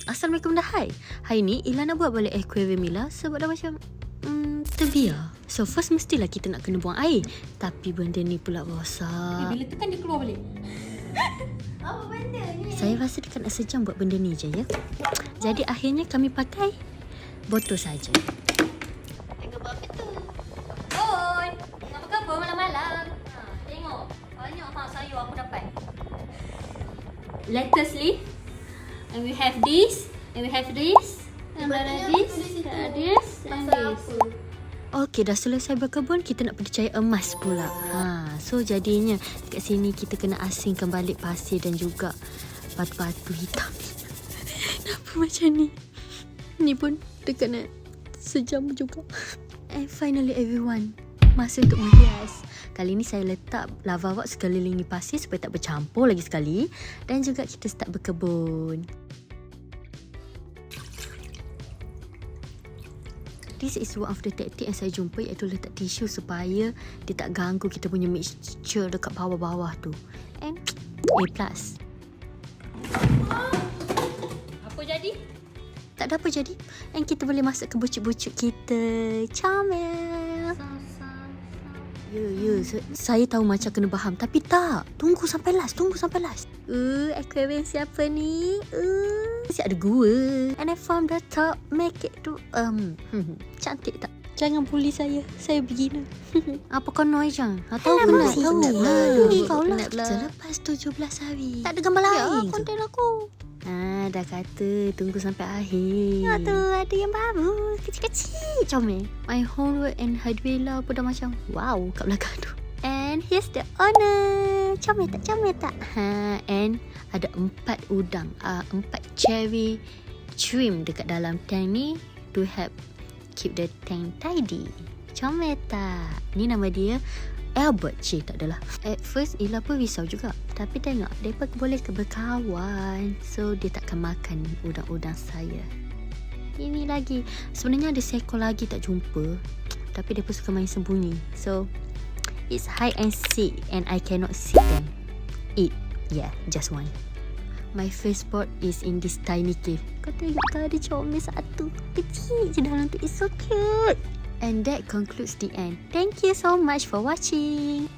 Assalamualaikum dah, hai. Hari ni Ila nak buat balik aquarium Ila sebab dah macam terbiar. So first mestilah kita nak kena buang air. Tapi benda ni pula rosak. Bila tekan dia keluar balik. Apa benda ni? Saya rasa dekat nak sejam buat benda ni je ya. Jadi akhirnya kami pakai botol saja. Tengok buat apa tu? Oi, nak apa malam-malam? Tengok. Banyak sayur aku dapat. Lettuce leaf. And we have this. And we have this. And Patutnya this. tulis itu This. And pasal this. apa? Okey, dah selesai berkebun, kita nak pergi cari emas pula. So jadinya kat sini kita kena asingkan balik pasir dan juga batu-batu hitam. Kenapa macam ni? Ni pun dekat nak sejam juga. And finally everyone, masa untuk menghias. Kali ni saya letak lava rock sekelilingi pasir supaya tak bercampur lagi sekali. Dan juga kita start berkebun. This is one of the tactic yang saya jumpa, iaitu letak tisu supaya dia tak ganggu kita punya mixture dekat bawah-bawah tu. And A+. Apa jadi? Tak ada apa jadi. And kita boleh masuk ke bucuk-bucuk kita. Comel. Ya, saya tahu macam kena faham. Tapi tak. Tunggu sampai last. Aquarium siapa ni? Mesti ada gua. And I found the top. Make it to... cantik tak? Jangan bully saya. Saya beginner. Apa kau noise je? Tahu ke nak? Tahu. Kau lah. Selepas 17 hari. Tak ada gambar lain. Konten aku. Dah kata tunggu sampai akhir. Tu ada yang baru. Kecil-kecil. Comel. My homework and Hadwila pun dah macam wow kat belakang tu. And here's the owner. Comel tak? And ada 4 udang. 4 cherry shrimp dekat dalam tank ni to help keep the tank tidy. Comel tak? Ni nama dia Albert. Tak adalah. At first Ila pun risau juga. Tapi tengok, mereka boleh berkawan. So dia takkan makan udang-udang saya. Ini lagi. Sebenarnya ada seekor lagi tak jumpa. Tapi mereka suka main sembunyi. So it's hide and seek. And I cannot see them eat. Yeah, just one. My first spot is in this tiny cave. Kau tengok tadi comel satu. Kecil je dalam tu. It's so cute. And that concludes the end. Thank you so much for watching.